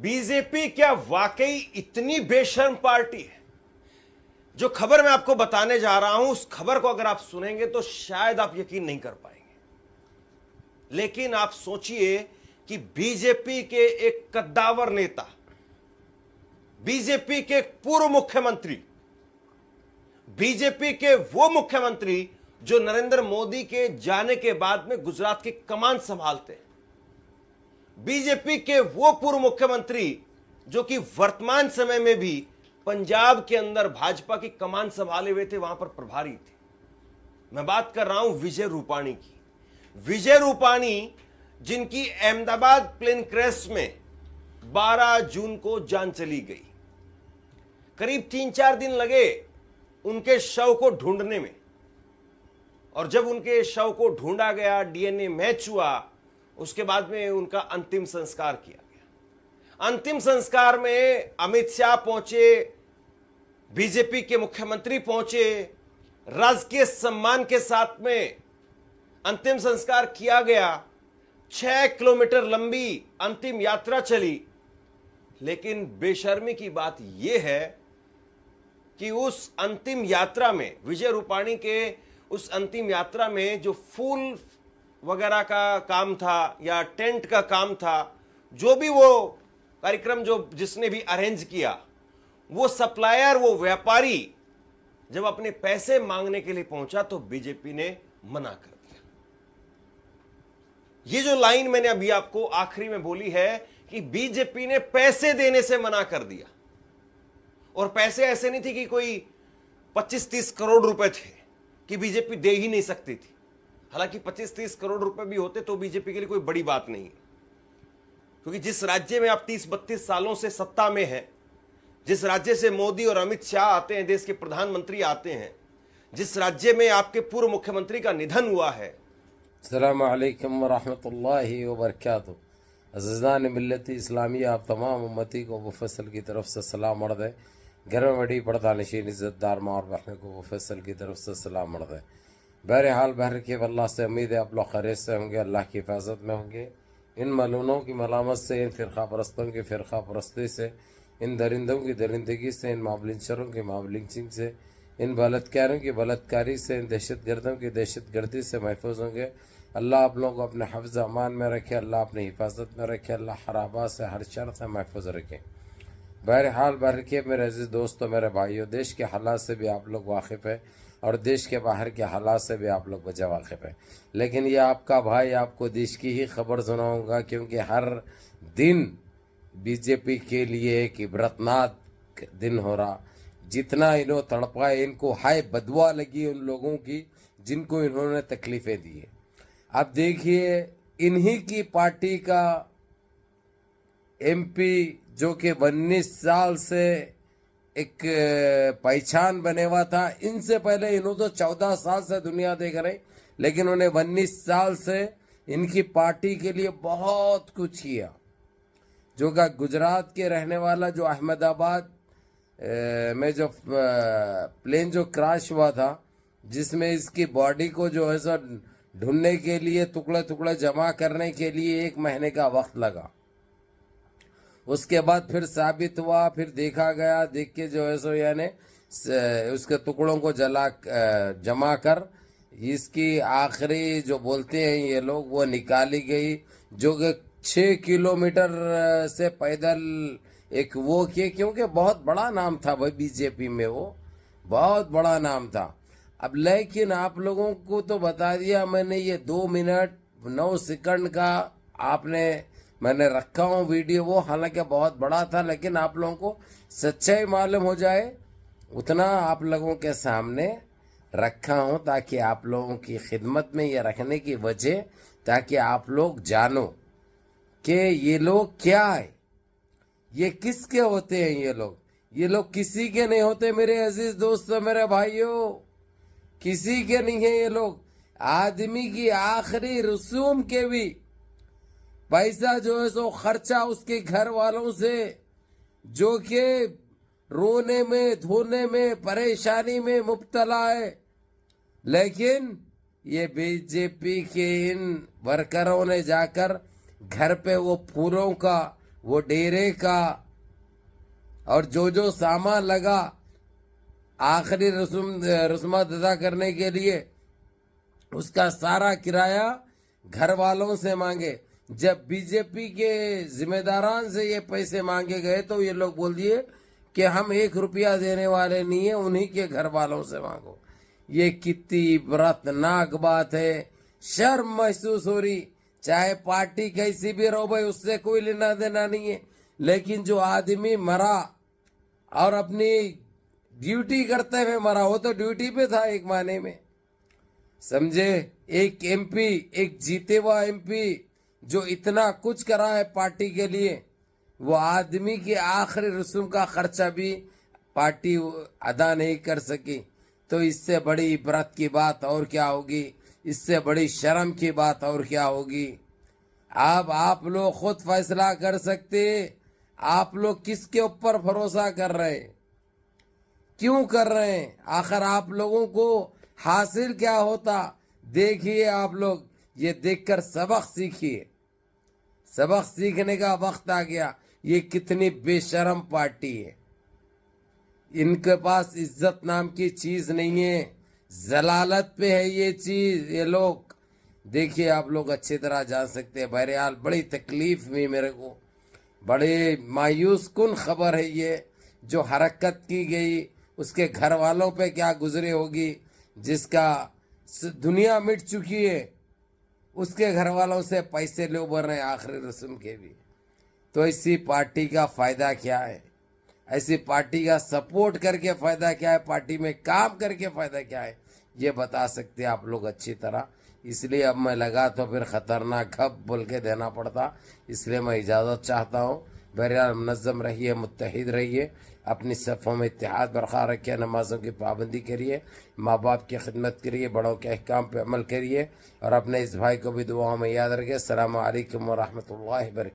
BJP क्या वाकई इतनी बेशर्म पार्टी है? जो खबर मैं आपको बताने जा रहा हूं, उस खबर को अगर आप सुनेंगे तो शायद आप यकीन नहीं कर पाएंगे। लेकिन आप सोचिए कि बीजेपी के एक कद्दावर नेता, बीजेपी के पूर्व मुख्यमंत्री, बीजेपी के वो मुख्यमंत्री जो नरेंद्र मोदी के जाने के बाद में गुजरात की कमान संभालते हैं, बीजेपी के वो पूर्व मुख्यमंत्री जो कि वर्तमान समय में भी पंजाब के अंदर भाजपा की कमान संभाले हुए थे, वहां पर प्रभारी थे। मैं बात कर रहा हूं विजय रूपाणी की। विजय रूपाणी जिनकी अहमदाबाद प्लेन क्रैश में 12 जून को जान चली गई। करीब 3-4 दिन लगे उनके शव को ढूंढने में, और जब उनके शव को ढूंढा गया, डीएनए मैच हुआ, उसके बाद में उनका अंतिम संस्कार किया गया। अंतिम संस्कार में अमित शाह पहुंचे, बीजेपी के मुख्यमंत्री पहुंचे, राजकीय सम्मान के साथ में अंतिम संस्कार किया गया। 6 किलोमीटर लंबी अंतिम यात्रा चली। लेकिन बेशर्मी की बात यह है कि उस अंतिम यात्रा में, विजय रूपाणी के उस अंतिम यात्रा में जो फूल वगैरह का काम था या टेंट का काम था, जो भी वो कार्यक्रम जो जिसने भी अरेंज किया, वो सप्लायर, वो व्यापारी जब अपने पैसे मांगने के लिए पहुंचा तो बीजेपी ने मना कर दिया। ये जो लाइन मैंने अभी आपको आखिरी में बोली है कि बीजेपी ने पैसे देने से मना कर दिया, और पैसे ऐसे नहीं थे कि कोई 25-30 करोड़ रुपए थे कि बीजेपी दे ही नहीं सकती थी। हालांकि 25-30 करोड़ रुपए भी होते तो बीजेपी के लिए कोई बड़ी बात नहीं है, क्योंकि जिस राज्य में आप 30-32 सालों से सत्ता में हैं, जिस राज्य से मोदी और अमित शाह आते हैं, देश के प्रधानमंत्री आते हैं, जिस राज्य में आपके पूर्व मुख्यमंत्री का निधन हुआ है। अस्सलामु अलैकुम वरहमतुल्लाहि वबरकातुहू। अज़ीज़ान मिल्लत इस्लामिया, आप तमाम उम्मती को मुफस्सल की तरफ से सलाम अर्ज़ है। घर में बड़ी पर्दा नशीन इज़्ज़तदार माँ और बहन को मुफस्सल की तरफ से सलाम अर्ज़ है। बहरहाल बहर के अल्लाह से उम्मीद है आप लोग खैरियत से होंगे, अल्लाह की हिफाजत में होंगे। इन मलूनों की मलामत से, इन फ़िरक़ा परस्तों की फ़िरक़ा परस्ती से, इन दरिंदों की दरिंदगी से, इन मावलिंचरों की मावलिंचिंग से, इन बलात्कारों की बलात्कारी से, इन दहशतगर्दों की दहशतगर्दी से महफूज होंगे। अल्लाह आप लोगों को अपने हफ्ज़ अमान में रखे, अल्लाह अपनी हिफाजत में रखे, अल्लाह हर आबा से, हर शर से महफूज रखे। बहरहाल बहर के मेरे अजीज़ दोस्तों, मेरे भाइयों, देश के हालात से भी आप लोग वाकिफ़ है और देश के बाहर के हालात से भी आप लोग बजा वाकिफ़ है। लेकिन ये आपका भाई आपको देश की ही खबर सुनाऊंगा, क्योंकि हर दिन बीजेपी के लिए एक इबरतनाक दिन हो रहा। जितना इन्हों तड़पाए, इनको हाय बदवा लगी उन लोगों की जिनको इन्होंने तकलीफ़ें दी है। अब देखिए, इन्हीं की पार्टी का एमपी जो कि 19 साल से एक पहचान बने हुआ था, इनसे पहले इन्हों तो 14 साल से दुनिया देख रहे, लेकिन उन्हें 19 साल से इनकी पार्टी के लिए बहुत कुछ किया। जो का गुजरात के रहने वाला, जो अहमदाबाद में जो प्लेन जो क्रैश हुआ था, जिसमें इसकी बॉडी को जो है सो ढूंढने के लिए, टुकड़े टुकड़े जमा करने के लिए 1 महीने का वक्त लगा। उसके बाद फिर साबित हुआ, फिर देखा गया, देख के जो है सो यानी उसके टुकड़ों को जमा कर इसकी आखिरी जो बोलते हैं ये लोग, वो निकाली गई, जो कि 6 किलोमीटर से पैदल एक वो किए, क्योंकि बहुत बड़ा नाम था भाई बीजेपी में, वो बहुत बड़ा नाम था। अब लेकिन आप लोगों को तो बता दिया मैंने, ये 2 मिनट 9 सेकंड का मैंने रखा हूँ वीडियो, वो हालांकि बहुत बड़ा था, लेकिन आप लोगों को सच्चाई मालूम हो जाए उतना आप लोगों के सामने रखा हूँ, ताकि आप लोगों की खिदमत में ये रखने की वजह, ताकि आप लोग जानो कि ये लोग क्या है, ये किसके होते हैं। ये लोग किसी के नहीं होते मेरे अजीज दोस्तों, मेरे भाइयों, किसी के नहीं है ये लोग। आदमी की आखिरी रसूम के भी पैसा जो है सो खर्चा उसके घर वालों से, जो कि रोने में धोने में परेशानी में मुब्तला है। लेकिन ये बीजेपी के इन वर्करों ने जाकर घर पे वो फूलों का वो डेरे का और जो सामान लगा आखिरी रस्मात अदा करने के लिए, उसका सारा किराया घर वालों से मांगे। जब बीजेपी के जिम्मेदारान से ये पैसे मांगे गए तो ये लोग बोल दिए कि हम 1 रुपया देने वाले नहीं है, उन्हीं के घर वालों से मांगो। ये कितनी इबरतनाक बात है। शर्म महसूस हो रही। चाहे पार्टी कैसी भी रहो भाई, उससे कोई लेना देना नहीं है, लेकिन जो आदमी मरा और अपनी ड्यूटी करते हुए मरा, वो तो ड्यूटी पे था एक मायने में, समझे। एक एमपी, एक जीते हुआ एमपी जो इतना कुछ करा है पार्टी के लिए, वो आदमी की आखिरी रस्म का खर्चा भी पार्टी अदा नहीं कर सकी। तो इससे बड़ी इबरत की बात और क्या होगी, इससे बड़ी शर्म की बात और क्या होगी। अब आप लोग खुद फैसला कर सकते, आप लोग किसके ऊपर भरोसा कर रहे हैं, क्यों कर रहे हैं, आखिर आप लोगों को हासिल क्या होता। देखिए आप लोग, ये देखकर सबक सीखिए। सबक सीखने का वक्त आ गया। ये कितनी बेशरम पार्टी है, इनके पास इज्जत नाम की चीज नहीं है, जलालत पे है ये चीज। ये लोग देखिए, आप लोग अच्छी तरह जान सकते हैं। बहरहाल बड़ी तकलीफ हुई मेरे को, बड़े मायूस कुन खबर है ये। जो हरकत की गई उसके घर वालों पे क्या गुजरे होगी, जिसका दुनिया मिट चुकी है, उसके घर वालों से पैसे ले उबर रहे हैं आखिरी रस्म के भी। तो ऐसी पार्टी का फायदा क्या है, ऐसी पार्टी का सपोर्ट करके फायदा क्या है, पार्टी में काम करके फायदा क्या है, ये बता सकते हैं आप लोग अच्छी तरह। इसलिए अब मैं लगा तो फिर खतरनाक खप बोल के देना पड़ता, इसलिए मैं इजाज़त चाहता हूँ। बहरहाल मुनज़्ज़म रहिए, मुत्तहिद रहिए, अपनी सफ़ों में इत्तेहाद बरकरार रखिए, नमाज़ों की पाबंदी करिए, माँ बाप की खिदमत करिए, बड़ों के अहकाम पे अमल करिए और अपने इस भाई को भी दुआओं में याद रखिए। अस्सलामु अलैकुम व रहमतुल्लाहि व बरकातहू।